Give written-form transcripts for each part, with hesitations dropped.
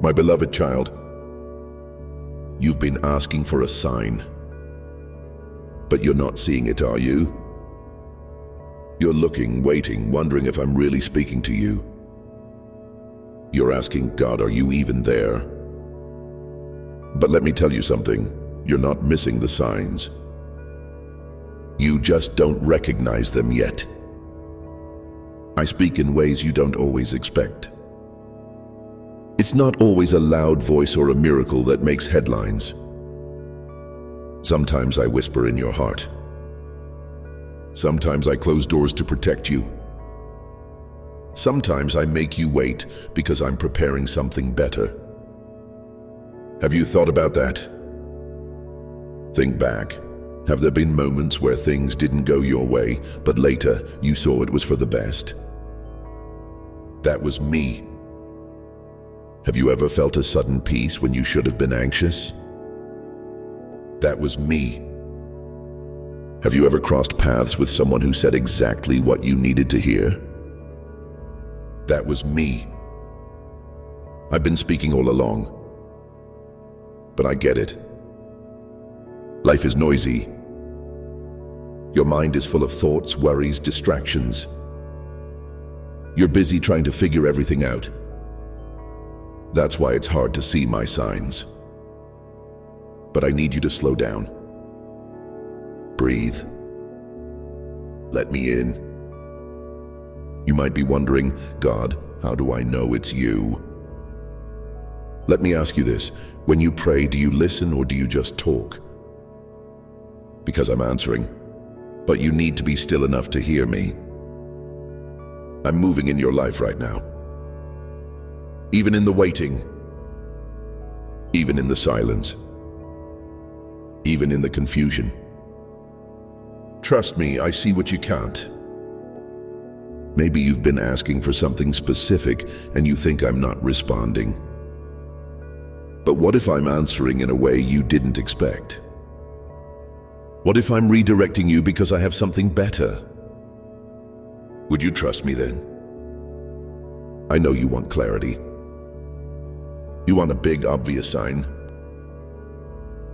My beloved child, you've been asking for a sign, but you're not seeing it, are you? You're looking, waiting, wondering if I'm really speaking to you. You're asking, God, are you even there? But let me tell you something, you're not missing the signs. You just don't recognize them yet. I speak in ways you don't always expect. It's not always a loud voice or a miracle that makes headlines. Sometimes I whisper in your heart. Sometimes I close doors to protect you. Sometimes I make you wait because I'm preparing something better. Have you thought about that? Think back. Have there been moments where things didn't go your way, but later you saw it was for the best? That was me. Have you ever felt a sudden peace when you should have been anxious? That was me. Have you ever crossed paths with someone who said exactly what you needed to hear? That was me. I've been speaking all along, but I get it. Life is noisy. Your mind is full of thoughts, worries, distractions. You're busy trying to figure everything out. That's why it's hard to see my signs. But I need you to slow down. Breathe. Let me in. You might be wondering, God, how do I know it's you? Let me ask you this. When you pray, do you listen or do you just talk? Because I'm answering, but you need to be still enough to hear me. I'm moving in your life right now. Even in the waiting, even in the silence, even in the confusion. Trust me, I see what you can't. Maybe you've been asking for something specific and you think I'm not responding. But what if I'm answering in a way you didn't expect? What if I'm redirecting you because I have something better? Would you trust me then? I know you want clarity. You want a big, obvious sign.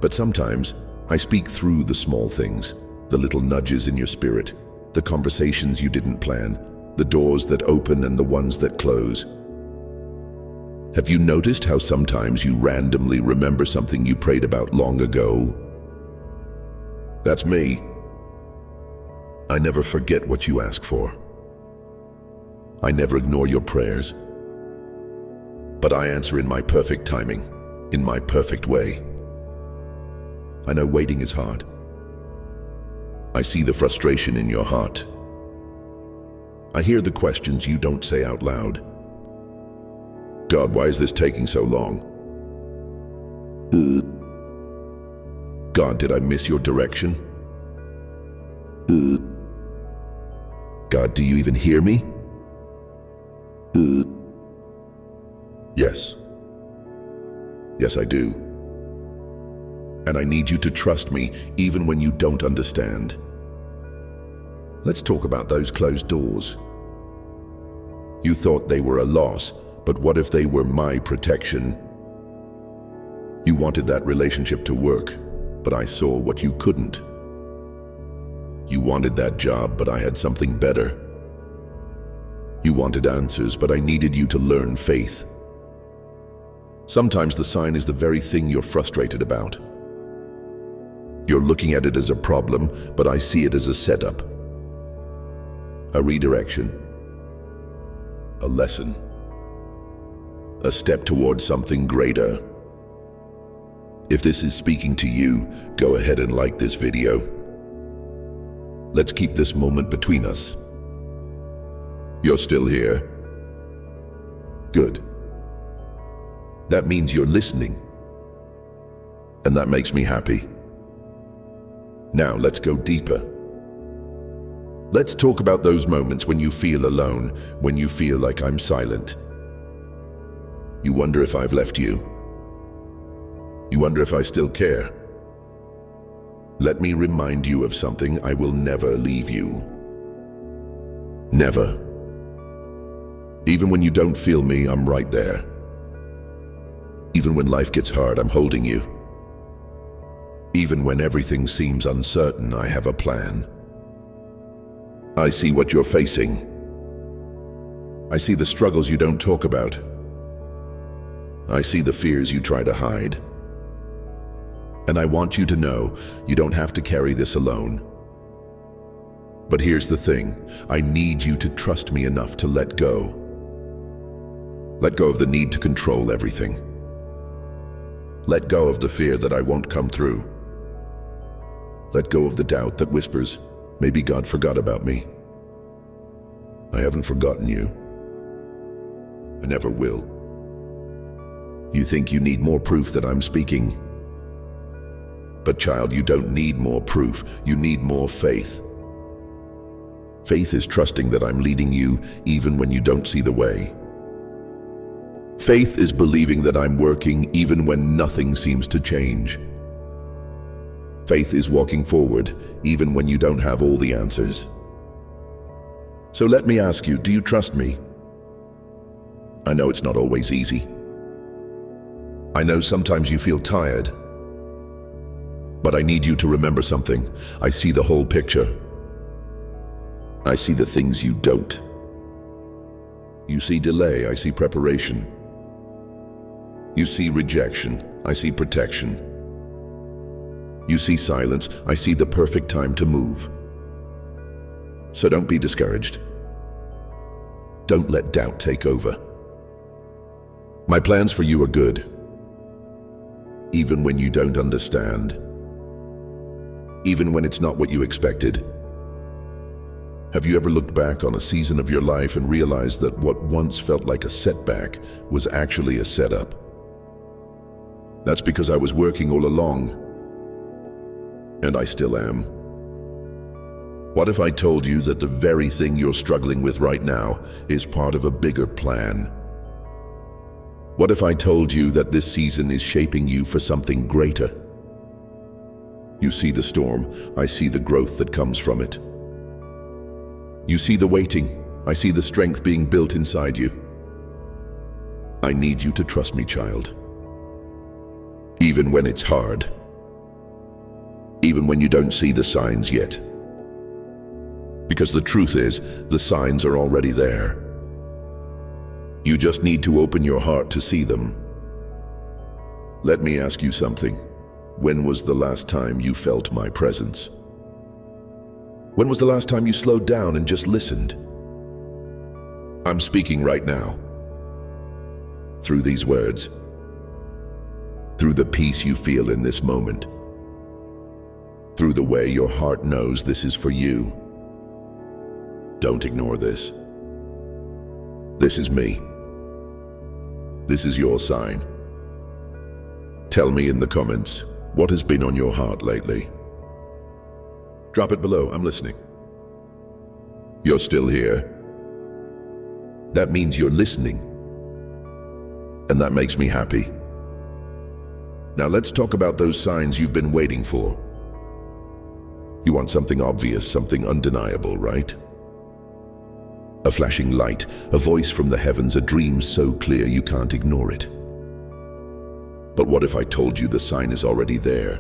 But sometimes I speak through the small things, the little nudges in your spirit, the conversations you didn't plan, the doors that open and the ones that close. Have you noticed how sometimes you randomly remember something you prayed about long ago? That's me. I never forget what you ask for. I never ignore your prayers. But I answer in my perfect timing, in my perfect way. I know waiting is hard. I see the frustration in your heart. I hear the questions you don't say out loud. God, why is this taking so long? God, did I miss your direction? God, do you even hear me? Yes. Yes, I do. And I need you to trust me even when you don't understand. Let's talk about those closed doors. You thought they were a loss, but what if they were my protection? You wanted that relationship to work, but I saw what you couldn't. You wanted that job, but I had something better. You wanted answers, but I needed you to learn faith. Sometimes the sign is the very thing you're frustrated about. You're looking at it as a problem, but I see it as a setup. A redirection. A lesson. A step towards something greater. If this is speaking to you, go ahead and like this video. Let's keep this moment between us. You're still here. Good. That means you're listening. And that makes me happy. Now let's go deeper. Let's talk about those moments when you feel alone, when you feel like I'm silent. You wonder if I've left you. You wonder if I still care. Let me remind you of something. I will never leave you. Never. Even when you don't feel me, I'm right there. Even when life gets hard, I'm holding you. Even when everything seems uncertain, I have a plan. I see what you're facing. I see the struggles you don't talk about. I see the fears you try to hide. And I want you to know you don't have to carry this alone. But here's the thing, I need you to trust me enough to let go. Let go of the need to control everything. Let go of the fear that I won't come through. Let go of the doubt that whispers, maybe God forgot about me. I haven't forgotten you. I never will. You think you need more proof that I'm speaking. But child, you don't need more proof. You need more faith. Faith is trusting that I'm leading you even when you don't see the way. Faith is believing that I'm working even when nothing seems to change. Faith is walking forward even when you don't have all the answers. So let me ask you, do you trust me? I know it's not always easy. I know sometimes you feel tired. But I need you to remember something. I see the whole picture. I see the things you don't. You see delay, I see preparation. You see rejection, I see protection. You see silence, I see the perfect time to move. So don't be discouraged. Don't let doubt take over. My plans for you are good, even when you don't understand, even when it's not what you expected. Have you ever looked back on a season of your life and realized that what once felt like a setback was actually a setup? That's because I was working all along, and I still am. What if I told you that the very thing you're struggling with right now is part of a bigger plan? What if I told you that this season is shaping you for something greater? You see the storm, I see the growth that comes from it. You see the waiting, I see the strength being built inside you. I need you to trust me, child. Even when it's hard. Even when you don't see the signs yet. Because the truth is, the signs are already there. You just need to open your heart to see them. Let me ask you something. When was the last time you felt my presence? When was the last time you slowed down and just listened? I'm speaking right now. Through these words. Through the peace you feel in this moment. Through the way your heart knows this is for you. Don't ignore this. This is me. This is your sign. Tell me in the comments, what has been on your heart lately? Drop it below, I'm listening. You're still here. That means you're listening. And that makes me happy. Now let's talk about those signs you've been waiting for. You want something obvious, something undeniable, right? A flashing light, a voice from the heavens, a dream so clear you can't ignore it. But what if I told you the sign is already there?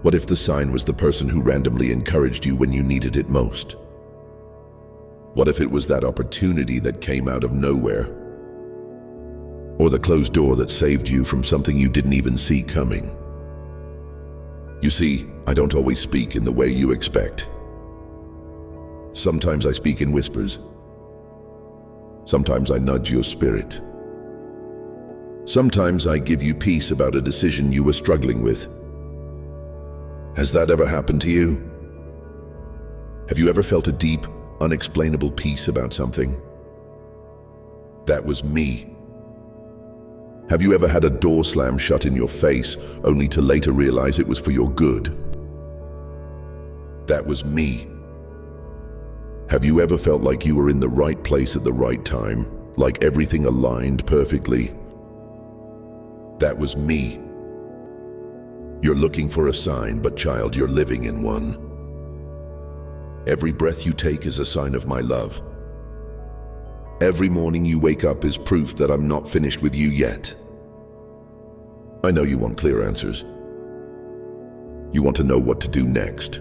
What if the sign was the person who randomly encouraged you when you needed it most? What if it was that opportunity that came out of nowhere? Or the closed door that saved you from something you didn't even see coming? You see, I don't always speak in the way you expect. Sometimes I speak in whispers. Sometimes I nudge your spirit. Sometimes I give you peace about a decision you were struggling with. Has that ever happened to you? Have you ever felt a deep, unexplainable peace about something? That was me. Have you ever had a door slam shut in your face, only to later realize it was for your good? That was me. Have you ever felt like you were in the right place at the right time, like everything aligned perfectly? That was me. You're looking for a sign, but child, you're living in one. Every breath you take is a sign of my love. Every morning you wake up is proof that I'm not finished with you yet. I know you want clear answers. You want to know what to do next.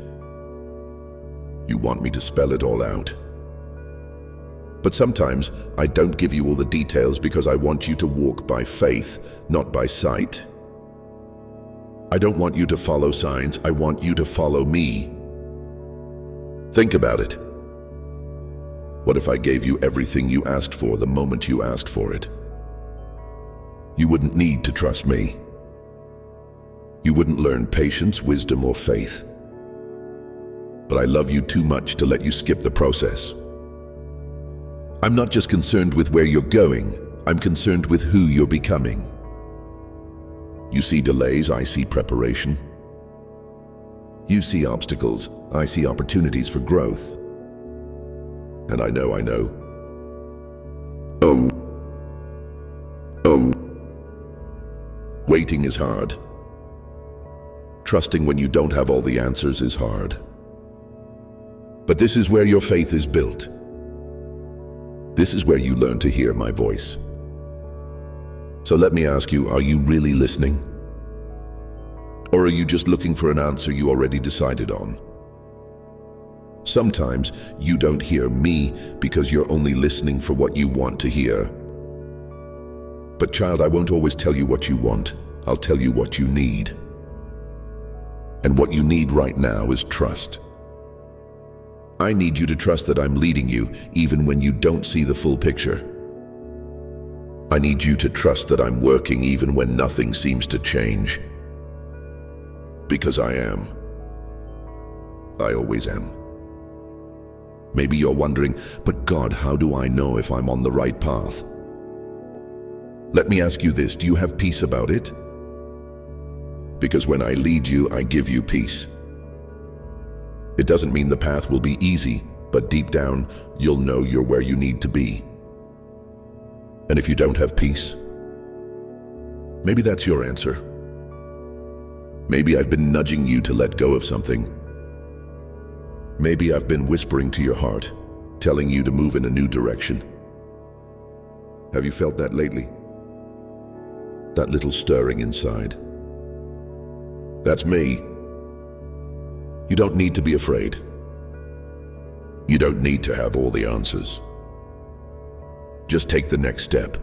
You want me to spell it all out. But sometimes I don't give you all the details because I want you to walk by faith, not by sight. I don't want you to follow signs, I want you to follow me. Think about it. What if I gave you everything you asked for the moment you asked for it? You wouldn't need to trust me. You wouldn't learn patience, wisdom, or faith. But I love you too much to let you skip the process. I'm not just concerned with where you're going, I'm concerned with who you're becoming. You see delays, I see preparation. You see obstacles, I see opportunities for growth. And I know. Waiting is hard. Trusting when you don't have all the answers is hard. But this is where your faith is built. This is where you learn to hear my voice. So let me ask you, are you really listening? Or are you just looking for an answer you already decided on? Sometimes you don't hear me because you're only listening for what you want to hear. But child, I won't always tell you what you want. I'll tell you what you need. And what you need right now is trust. I need you to trust that I'm leading you even when you don't see the full picture. I need you to trust that I'm working even when nothing seems to change. Because I am. I always am. Maybe you're wondering, but God, how do I know if I'm on the right path? Let me ask you this, do you have peace about it? Because when I lead you, I give you peace. It doesn't mean the path will be easy, but deep down, you'll know you're where you need to be. And if you don't have peace, maybe that's your answer. Maybe I've been nudging you to let go of something. Maybe I've been whispering to your heart, telling you to move in a new direction. Have you felt that lately? That little stirring inside. That's me. You don't need to be afraid. You don't need to have all the answers. Just take the next step.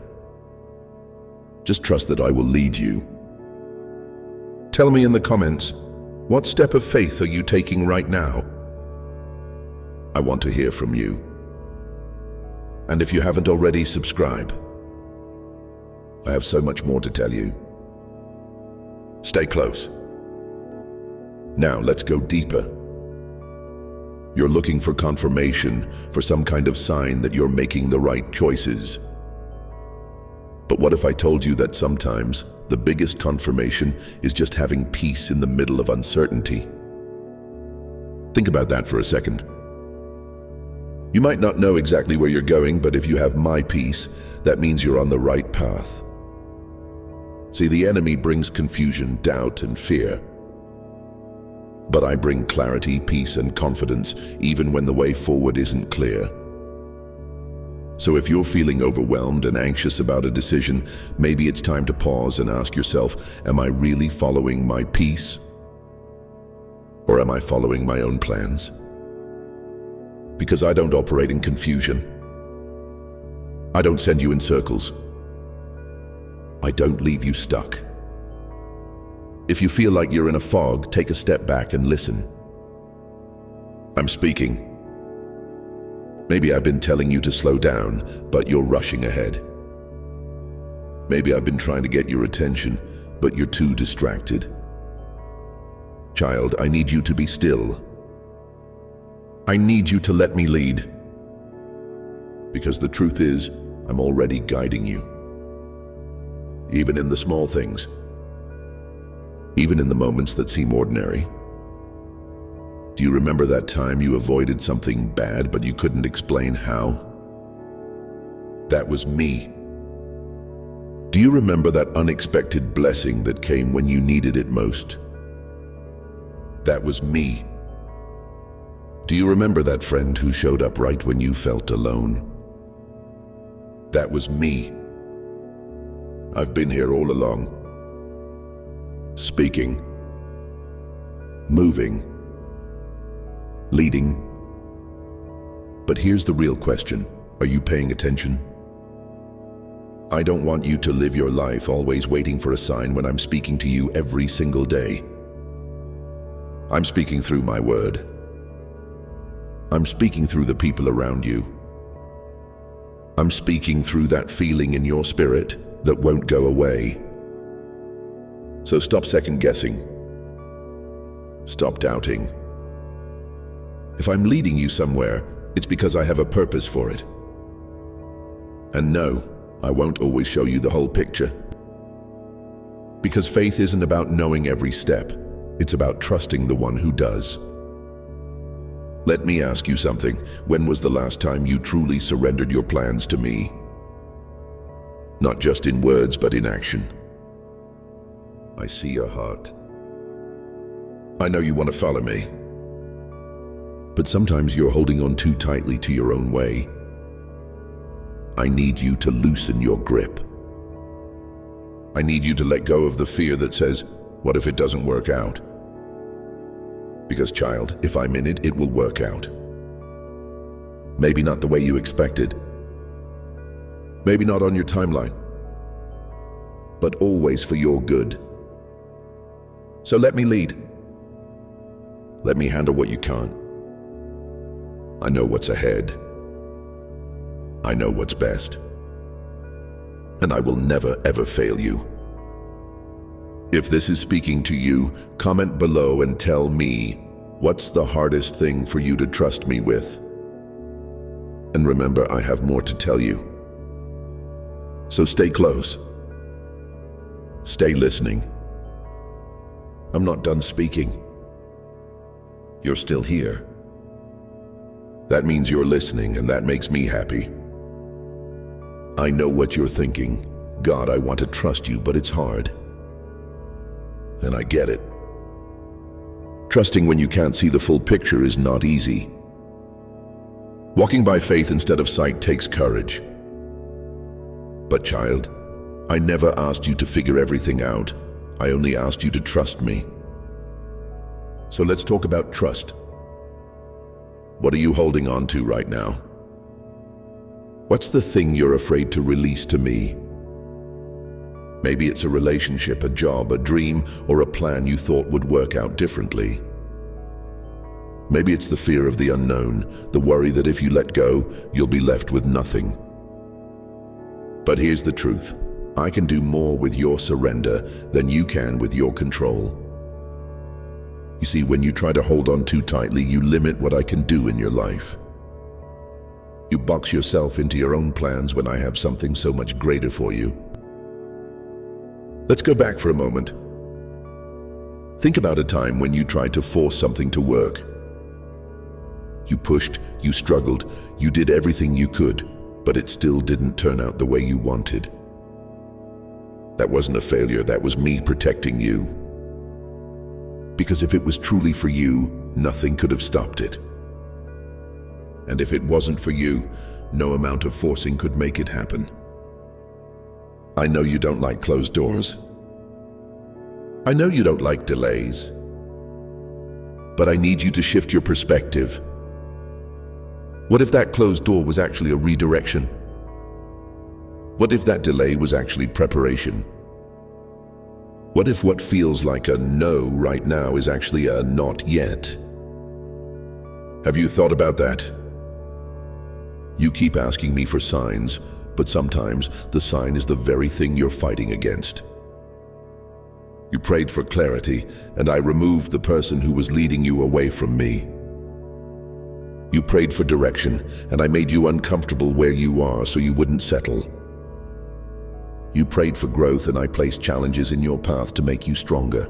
Just trust that I will lead you. Tell me in the comments, what step of faith are you taking right now? I want to hear from you. And if you haven't already, subscribe. I have so much more to tell you. Stay close. Now let's go deeper. You're looking for confirmation, for some kind of sign that you're making the right choices. But what if I told you that sometimes the biggest confirmation is just having peace in the middle of uncertainty? Think about that for a second. You might not know exactly where you're going, but if you have my peace, that means you're on the right path. See, the enemy brings confusion, doubt, and fear. But I bring clarity, peace, and confidence even when the way forward isn't clear. So if you're feeling overwhelmed and anxious about a decision, maybe it's time to pause and ask yourself, am I really following my peace? Or am I following my own plans? Because I don't operate in confusion. I don't send you in circles. I don't leave you stuck. If you feel like you're in a fog, take a step back and listen. I'm speaking. Maybe I've been telling you to slow down, but you're rushing ahead. Maybe I've been trying to get your attention, but you're too distracted. Child, I need you to be still. I need you to let me lead. Because the truth is, I'm already guiding you. Even in the small things. Even in the moments that seem ordinary. Do you remember that time you avoided something bad but you couldn't explain how? That was me. Do you remember that unexpected blessing that came when you needed it most? That was me. Do you remember that friend who showed up right when you felt alone? That was me. I've been here all along. speaking, moving, leading. But here's the real question. Are you paying attention? I don't want you to live your life always waiting for a sign when I'm speaking to you every single day. I'm speaking through my word. I'm speaking through the people around you. I'm speaking through that feeling in your spirit that won't go away. So stop second guessing. Stop doubting. If I'm leading you somewhere, it's because I have a purpose for it. And no, I won't always show you the whole picture. Because faith isn't about knowing every step. It's about trusting the one who does. Let me ask you something. When was the last time you truly surrendered your plans to me? Not just in words, but in action. I see your heart. I know you want to follow me. But sometimes you're holding on too tightly to your own way. I need you to loosen your grip. I need you to let go of the fear that says, what if it doesn't work out? Because child, if I'm in it, it will work out. Maybe not the way you expected. Maybe not on your timeline. But always for your good. So let me lead. Let me handle what you can't. I know what's ahead. I know what's best. And I will never ever fail you. If this is speaking to you, comment below and tell me, what's the hardest thing for you to trust me with? And remember, I have more to tell you. So stay close. Stay listening. I'm not done speaking. You're still here. That means you're listening, and that makes me happy. I know what you're thinking. God, I want to trust you, but it's hard. And I get it. Trusting when you can't see the full picture is not easy. Walking by faith instead of sight takes courage. But child, I never asked you to figure everything out. I only asked you to trust me. So let's talk about trust. What are you holding on to right now? What's the thing you're afraid to release to me? Maybe it's a relationship, a job, a dream, or a plan you thought would work out differently. Maybe it's the fear of the unknown, the worry that if you let go, you'll be left with nothing. But here's the truth. I can do more with your surrender than you can with your control. You see, when you try to hold on too tightly, you limit what I can do in your life. You box yourself into your own plans when I have something so much greater for you. Let's go back for a moment. Think about a time when you tried to force something to work. You pushed, you struggled, you did everything you could, but it still didn't turn out the way you wanted. That wasn't a failure, that was me protecting you. Because if it was truly for you, nothing could have stopped it. And if it wasn't for you, no amount of forcing could make it happen. I know you don't like closed doors. I know you don't like delays. But I need you to shift your perspective. What if that closed door was actually a redirection? What if that delay was actually preparation? What if what feels like a no right now is actually a not yet? Have you thought about that? You keep asking me for signs, but sometimes the sign is the very thing you're fighting against. You prayed for clarity, and I removed the person who was leading you away from me. You prayed for direction, and I made you uncomfortable where you are so you wouldn't settle. You prayed for growth, and I placed challenges in your path to make you stronger.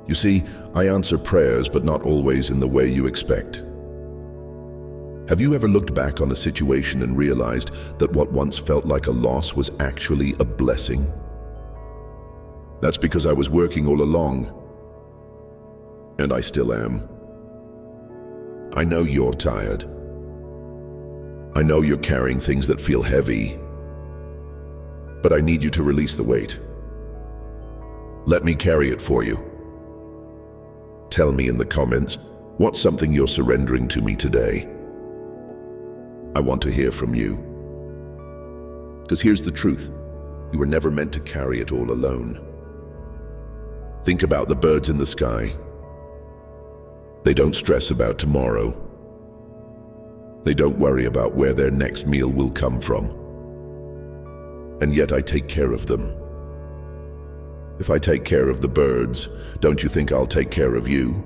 You see, I answer prayers, but not always in the way you expect. Have you ever looked back on a situation and realized that what once felt like a loss was actually a blessing? That's because I was working all along. And I still am. I know you're tired. I know you're carrying things that feel heavy. But I need you to release the weight. Let me carry it for you. Tell me in the comments, what's something you're surrendering to me today? I want to hear from you. Because here's the truth. You were never meant to carry it all alone. Think about the birds in the sky. They don't stress about tomorrow. They don't worry about where their next meal will come from. And yet I take care of them. If I take care of the birds, don't you think I'll take care of you?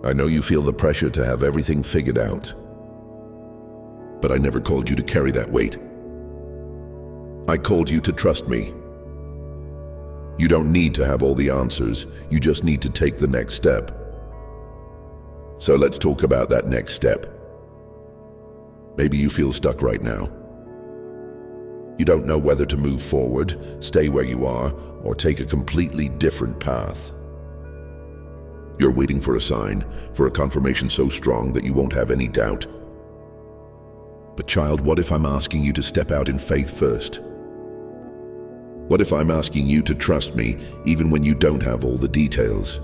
I know you feel the pressure to have everything figured out. But I never called you to carry that weight. I called you to trust me. You don't need to have all the answers, you just need to take the next step. So let's talk about that next step. Maybe you feel stuck right now. You don't know whether to move forward, stay where you are, or take a completely different path. You're waiting for a sign, for a confirmation so strong that you won't have any doubt. But child, what if I'm asking you to step out in faith first? What if I'm asking you to trust me even when you don't have all the details?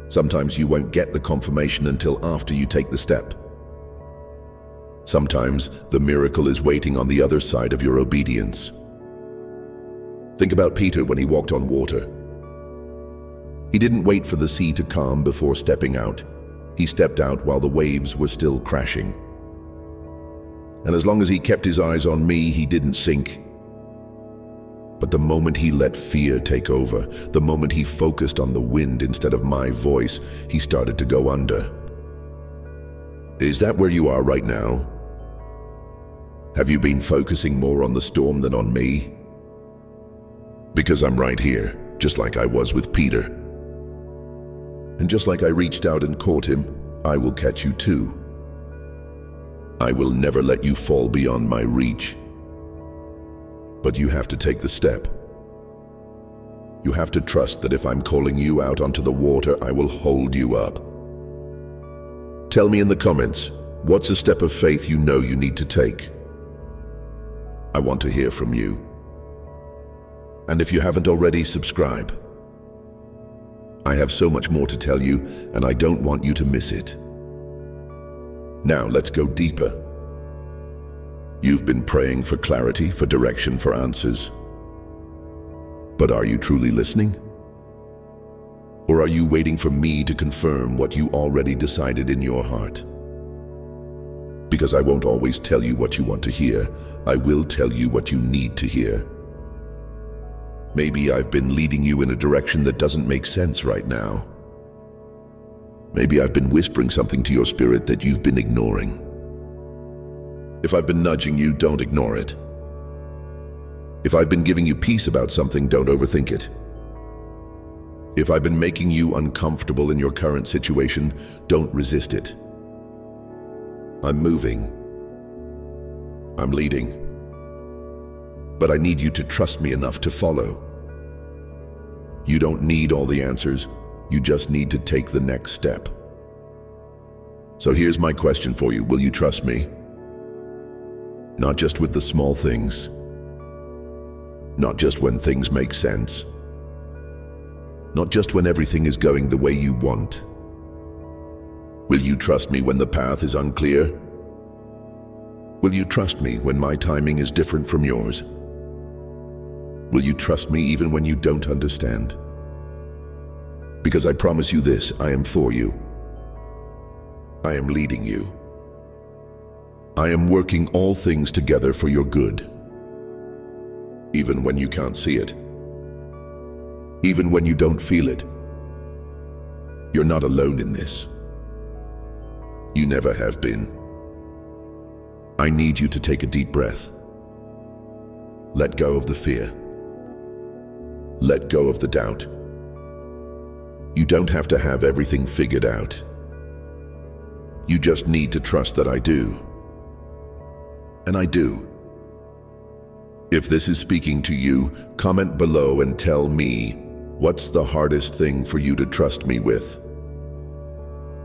Sometimes you won't get the confirmation until after you take the step. Sometimes the miracle is waiting on the other side of your obedience. Think about Peter when he walked on water. He didn't wait for the sea to calm before stepping out. He stepped out while the waves were still crashing. And as long as he kept his eyes on me, he didn't sink. But the moment he let fear take over, the moment he focused on the wind instead of my voice, he started to go under. Is that where you are right now? Have you been focusing more on the storm than on me? Because I'm right here, just like I was with Peter. And just like I reached out and caught him, I will catch you too. I will never let you fall beyond my reach. But you have to take the step. You have to trust that if I'm calling you out onto the water, I will hold you up. Tell me in the comments, what's a step of faith you know you need to take? I want to hear from you. And if you haven't already, subscribe. I have so much more to tell you, and I don't want you to miss it. Now let's go deeper. You've been praying for clarity, for direction, for answers. But are you truly listening? Or are you waiting for me to confirm what you already decided in your heart? Because I won't always tell you what you want to hear, I will tell you what you need to hear. Maybe I've been leading you in a direction that doesn't make sense right now. Maybe I've been whispering something to your spirit that you've been ignoring. If I've been nudging you, don't ignore it. If I've been giving you peace about something, don't overthink it. If I've been making you uncomfortable in your current situation, don't resist it. I'm moving. I'm leading. But I need you to trust me enough to follow. You don't need all the answers. You just need to take the next step. So here's my question for you. Will you trust me? Not just with the small things. Not just when things make sense. Not just when everything is going the way you want. Will you trust me when the path is unclear? Will you trust me when my timing is different from yours? Will you trust me even when you don't understand? Because I promise you this, I am for you. I am leading you. I am working all things together for your good. Even when you can't see it. Even when you don't feel it. You're not alone in this. You never have been. I need you to take a deep breath. Let go of the fear. Let go of the doubt. You don't have to have everything figured out. You just need to trust that I do. And I do. If this is speaking to you, comment below and tell me, what's the hardest thing for you to trust me with?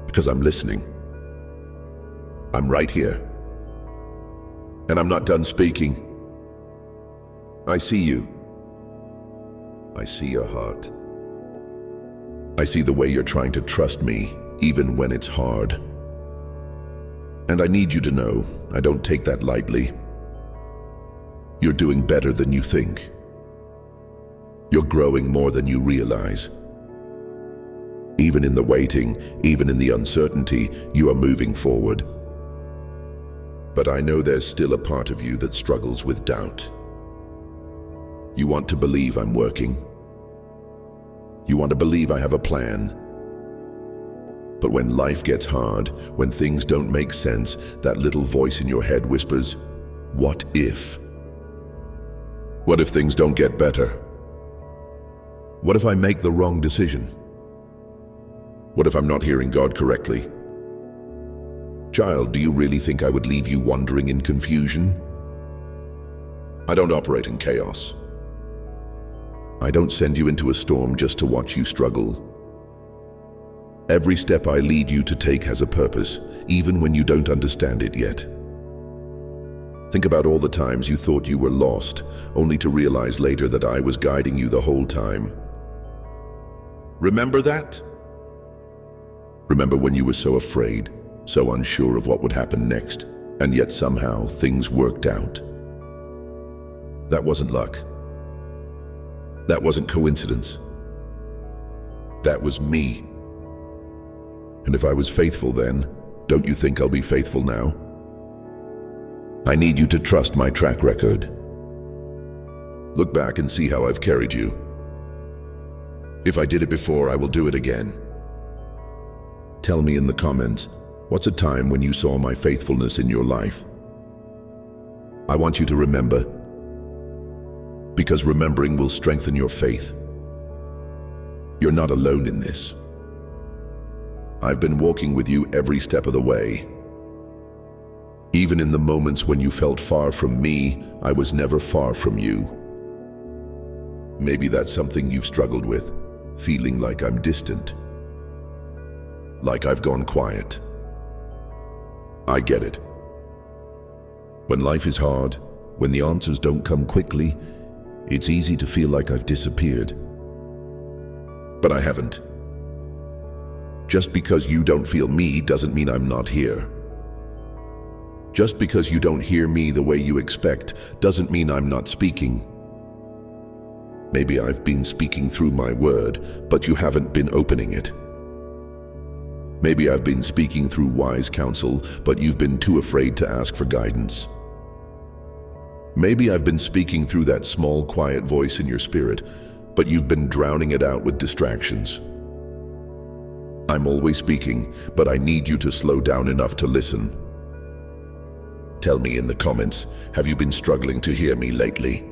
Because I'm listening. I'm right here. And I'm not done speaking. I see you. I see your heart. I see the way you're trying to trust me, even when it's hard. And I need you to know, I don't take that lightly. You're doing better than you think. You're growing more than you realize. Even in the waiting, even in the uncertainty, you are moving forward. But I know there's still a part of you that struggles with doubt. You want to believe I'm working. You want to believe I have a plan. But when life gets hard, when things don't make sense, that little voice in your head whispers, "What if? What if things don't get better? What if I make the wrong decision? What if I'm not hearing God correctly?" Child, do you really think I would leave you wandering in confusion? I don't operate in chaos. I don't send you into a storm just to watch you struggle. Every step I lead you to take has a purpose, even when you don't understand it yet. Think about all the times you thought you were lost, only to realize later that I was guiding you the whole time. Remember that? Remember when you were so afraid, so unsure of what would happen next, and yet somehow things worked out? That wasn't luck. That wasn't coincidence. That was me. And if I was faithful then, don't you think I'll be faithful now? I need you to trust my track record. Look back and see how I've carried you. If I did it before, I will do it again. Tell me in the comments, what's a time when you saw my faithfulness in your life? I want you to remember, because remembering will strengthen your faith. You're not alone in this. I've been walking with you every step of the way. Even in the moments when you felt far from me, I was never far from you. Maybe that's something you've struggled with, feeling like I'm distant, like I've gone quiet. I get it. When life is hard, when the answers don't come quickly, it's easy to feel like I've disappeared. But I haven't. Just because you don't feel me doesn't mean I'm not here. Just because you don't hear me the way you expect doesn't mean I'm not speaking. Maybe I've been speaking through my word, but you haven't been opening it. Maybe I've been speaking through wise counsel, but you've been too afraid to ask for guidance. Maybe I've been speaking through that small, quiet voice in your spirit, but you've been drowning it out with distractions. I'm always speaking, but I need you to slow down enough to listen. Tell me in the comments, have you been struggling to hear me lately?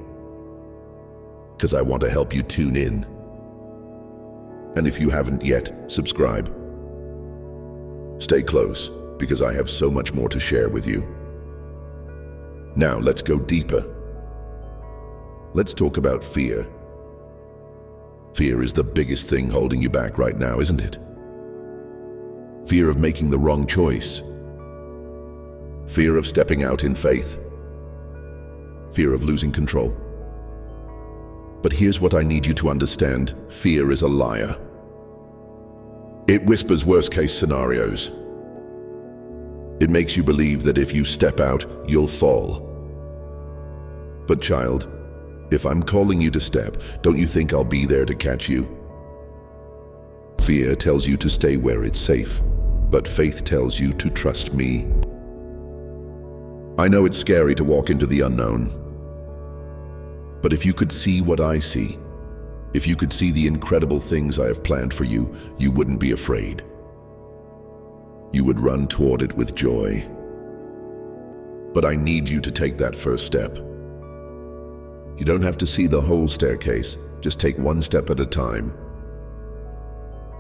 Because I want to help you tune in. And if you haven't yet, subscribe. Stay close, because I have so much more to share with you. Now let's go deeper. Let's talk about fear. Fear is the biggest thing holding you back right now, isn't it? Fear of making the wrong choice. Fear of stepping out in faith. Fear of losing control. But here's what I need you to understand. Fear is a liar. It whispers worst-case scenarios. It makes you believe that if you step out, you'll fall. But child, if I'm calling you to step, don't you think I'll be there to catch you? Fear tells you to stay where it's safe, but faith tells you to trust me. I know it's scary to walk into the unknown, but if you could see what I see, if you could see the incredible things I have planned for you, you wouldn't be afraid. You would run toward it with joy. But I need you to take that first step. You don't have to see the whole staircase, just take one step at a time.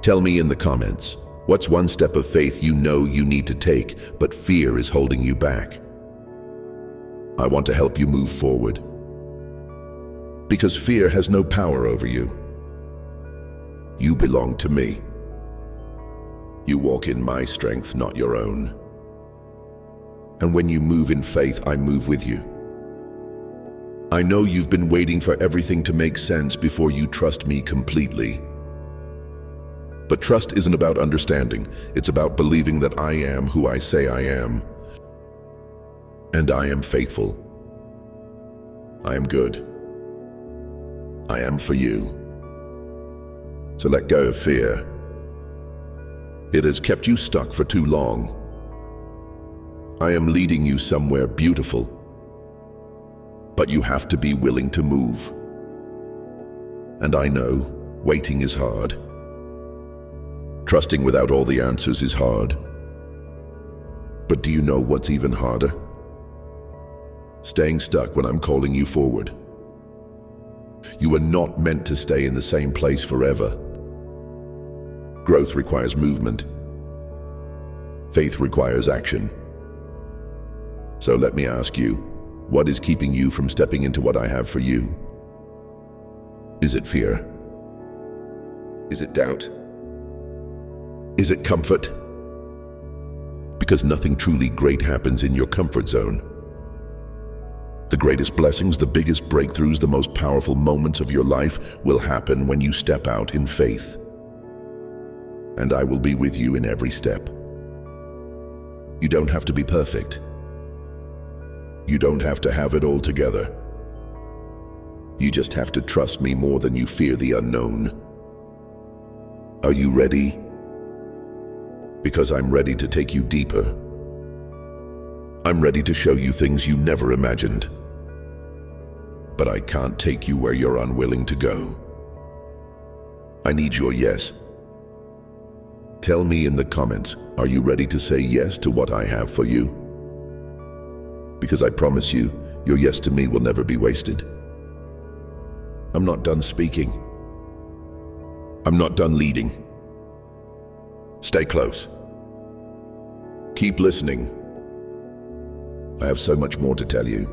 Tell me in the comments, what's one step of faith you know you need to take, but fear is holding you back? I want to help you move forward. Because fear has no power over you. You belong to me. You walk in my strength, not your own. And when you move in faith, I move with you. I know you've been waiting for everything to make sense before you trust me completely. But trust isn't about understanding. It's about believing that I am who I say I am. And I am faithful. I am good. I am for you. So let go of fear. It has kept you stuck for too long. I am leading you somewhere beautiful. But you have to be willing to move. And I know, waiting is hard. Trusting without all the answers is hard. But do you know what's even harder? Staying stuck when I'm calling you forward. You are not meant to stay in the same place forever. Growth requires movement. Faith requires action. So let me ask you, what is keeping you from stepping into what I have for you? Is it fear? Is it doubt? Is it comfort? Because nothing truly great happens in your comfort zone. The greatest blessings, the biggest breakthroughs, the most powerful moments of your life will happen when you step out in faith. And I will be with you in every step. You don't have to be perfect. You don't have to have it all together. You just have to trust me more than you fear the unknown. Are you ready? Because I'm ready to take you deeper. I'm ready to show you things you never imagined. But I can't take you where you're unwilling to go. I need your yes. Tell me in the comments, are you ready to say yes to what I have for you? Because I promise you, your yes to me will never be wasted. I'm not done speaking. I'm not done leading. Stay close. Keep listening. I have so much more to tell you.